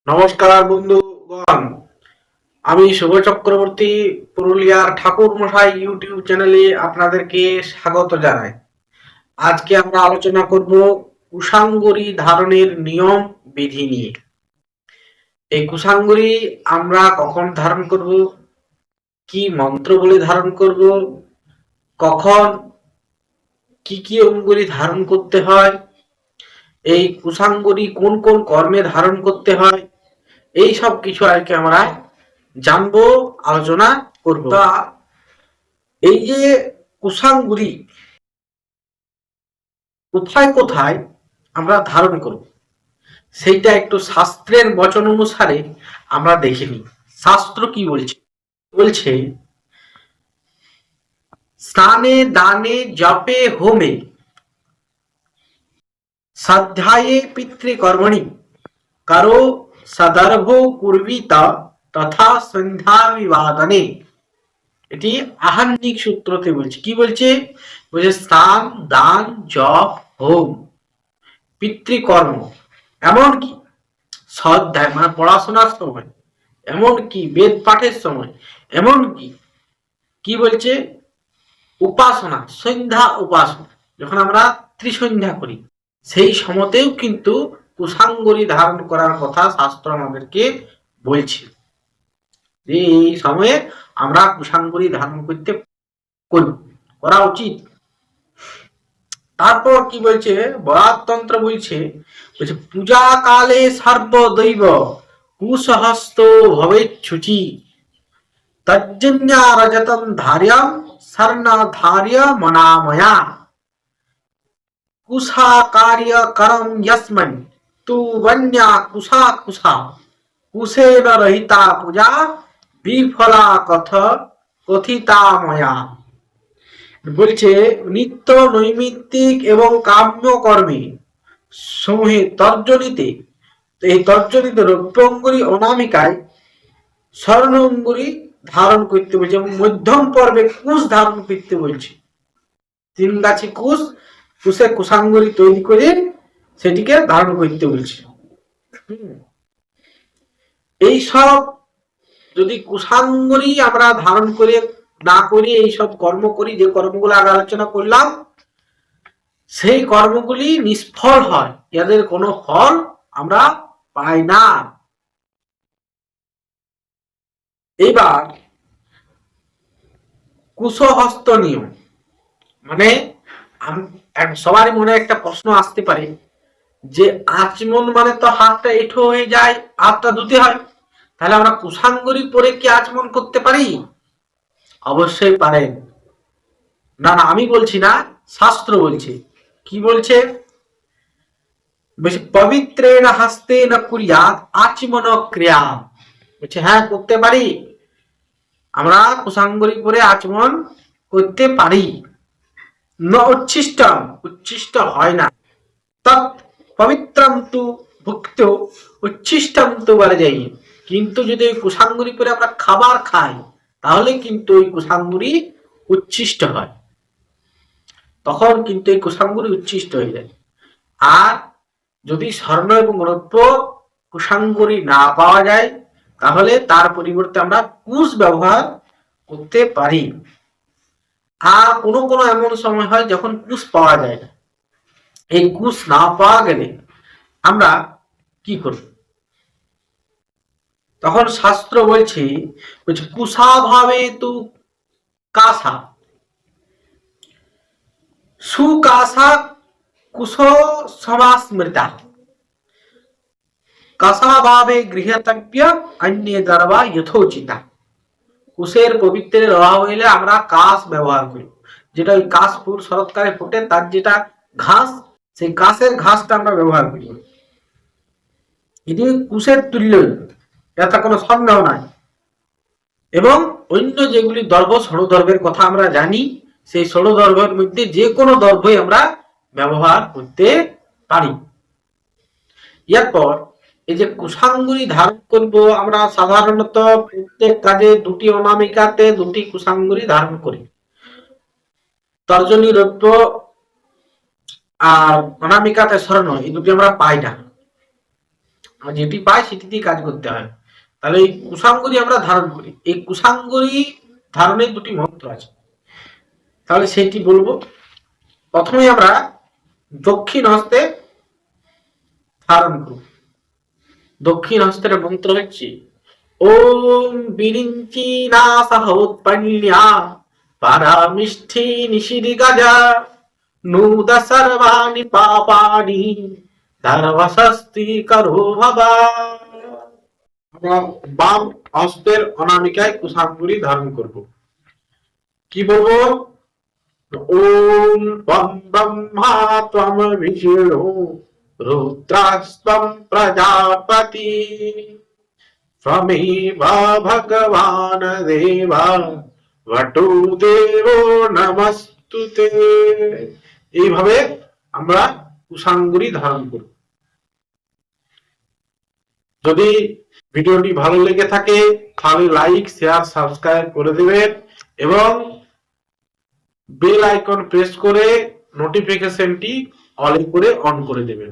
নমস্কার বন্ধুগণ, আমি শুভ চক্রবর্তী পুরুলিয়ার ঠাকুর মশাই ইউটিউব চ্যানেলে আপনাদেরকে স্বাগত জানাই। আজকে আমরা আলোচনা করব কুশাঙ্গুরি ধারণের নিয়ম বিধি নিয়ে। এই কুশাঙ্গুরি আমরা কখন ধারণ করব, কি মন্ত্র বলে ধারণ করব, কখন কি কি অঙ্গুরি ধারণ করতে হয়, এই কুশাঙ্গুরি কোন কোন কর্মে ধারণ করতে হয়, এই সব কিছু আজকে আমরা জানবো, আলোচনা করব। তা এই যে কুশাঙ্গুরি কোথায় কোথায় আমরা ধারণ করব সেইটা একটু শাস্ত্রের বচন অনুসারে আমরা দেখে নিই। শাস্ত্র কি বলছে? বলছে স্নানে দানে জপে হোমে সাধ্যায়ে পিতৃকর্মণি কারো সদর্ভ কুর্বিতা তথা সন্ধ্যা বিবাদনে। এটি আহান্নিক সূত্রতে বলছে। কি বলছে? বলছে স্নান দান জপ হোম পিতৃকর্ম, এমনকি স্বাধ্যায় মানে পড়াশোনার সময়, এমনকি বেদ পাঠের সময়, এমনকি কি বলছে উপাসনা, সন্ধ্যা উপাসনা, যখন আমরা ত্রিসন্ধ্যা করি সেই সময়তেও কিন্তু কুশাঙ্গুরি ধারণ করার কথা শাস্ত্র আমাদেরকে বলছে যে এই সময়ে আমরা কুশাঙ্গুরি ধারণ করতে করা উচিত। তারপর কি বলছে? বরাতন্ত্র বলছে পূজা কালে সর্বদৈব কুসহস্ত ভবেচ্ছুচি তজ্জন্যা রজতম ধার্যাম স্বর্ণধার্য মনাময়া কুশা কার্য করম যস্মন তু বন্যা কুশা কুশা কুশেন রহিতা পূজা বিফলা কথিতা ময়া। বলছে নিত্য নৈমিত্তিক এবং কাম্য কর্মে সমূহে তর্জনীতে, এই তর্জনীতে রৌপ্যঙ্গুরি অনামিকায় স্বর্ণ অঙ্গুরি ধারণ করতে বলছে এবং মধ্যম পর্বে কুশ ধারণ করতে বলছে। তিন গাছি কুশ, কুশে কুশাঙ্গুরি তৈরি করে সেটিকে ধারণ করতে বলছে। এই সব যদি কুশাঙ্গুরি আমরা ধারণ করে না করি, এই সব কর্ম করি, যে কর্মগুলো আগে আলোচনা করলাম, সেই কর্মগুলি নিষ্ফল হয়, এদের কোনো ফল আমরা পাই না। এবার কুশহস্ত নিয়ম মানে সবারই মনে একটা প্রশ্ন আসতে পারে যে আচমন মানে তো হাতটা এঁঠো হয়ে যায়, হাতটা ধুতে হয়, তাহলে আমরা কুশাঙ্গুরি পরে কি আচমন করতে পারি? অবশ্যই পারেন। না না, আমি বলছি না, শাস্ত্র বলছে। কি বলছে? পবিত্রেণ হস্তে না কুরিয়াত আচমন ক্রিয়া। বলছে হ্যাঁ করতে পারি, আমরা কুশাঙ্গুরি পরে আচমন করতে পারি। ন উচ্ছিষ্টম, উচ্ছিষ্ট হয় না। তৎ পবিত্রম তু ভুক্ত উচ্ছিষ্টম তু বলে যাই। কিন্তু যদি ওই কুশাঙ্গুরি পরে আমরা খাবার খাই তাহলে কিন্তু ওই কুশাঙ্গুরি উচ্ছিষ্ট হয়, তখন কিন্তু এই কুশাঙ্গুরি উচ্ছিষ্ট হয়ে যায়। আর যদি স্বর্ণ এবং রৌপ্য কুশাঙ্গুরি না পাওয়া যায় তাহলে তার পরিবর্তে আমরা কুশ ব্যবহার করতে পারি। আর কোনো কোনো এমন সময় হয় যখন কুশ পাওয়া যায় না, এই কুশ না পাওয়া গেলে আমরা কি করব? তখন শাস্ত্র বলছে কুশাভাবে তু কাসা সুকাসা কুশ সমাস্মৃতা কাসাভাবে গৃহতব্য অন্য দরবা যথোচিতা। কুশের পবিত্রের অভাব হইলে আমরা কাশ ব্যবহার করি, যেটা ওই কাশ ফুল শরৎকালে ফোটে, তার যেটা ঘাস, সেই কাশের ঘাসটা আমরা ব্যবহার করি। এটি কুশের তুল্য, এটা কোনো সন্দেহ নাই। এবং অন্য যেগুলি দ্রব্য, ষড়দ্রব্যের কথা আমরা জানি, সেই ষড়দ্রব্যের মধ্যে যে কোনো দ্রব্যই আমরা ব্যবহার করতে পারি। এরপর এই যে কুশাঙ্গুরি ধারণ করব, আমরা সাধারণত প্রত্যেক কাজে দুটি অনামিকাতে দুটি কুশাঙ্গুরি ধারণ করি। তর্জনী রৌপ্য আর অনামিকাতে স্বর্ণ, এই দুটি আমরা পাই না। আমরা যেটি পাই সেটিতেই কাজ করতে হয়। তাহলে এই কুশাঙ্গরি আমরা ধারণ করি, এই কুশাঙ্গরি ধারণের দুটি মন্ত্র আছে, তাহলে সেটি বলবো। প্রথমে আমরা দক্ষিণ হস্তে ধারণ করব। দক্ষিণ হস্তের মন্ত্র হচ্ছে ওম বিরিঞ্চি নাসহোৎপন্যা পারামিষ্ঠি নিশিরি গাজা নূদ সর্বাণি পাপানি ধর্মশস্তি করো ভবা। আমরা বাম হস্তের অনামিকায় কুশাঙ্গুরি ধারণ করব। কি বলবো? ওম বম ব্রহ্মা ত্বম বিষ্ণু রুদ্রাস্ত্বম প্রজাপতি ত্বমেব ভগবান দেবা বটু দেব নমস্তুতে। এইভাবে আমরা কুশাঙ্গুরি ধারণ করব। যদি ভিডিওটি ভালো লেগে থাকে তাহলে লাইক, শেয়ার, সাবস্ক্রাইব করে দিবেন এবং বেল আইকন প্রেস করে নোটিফিকেশনটি অল করে অন করে দেবেন।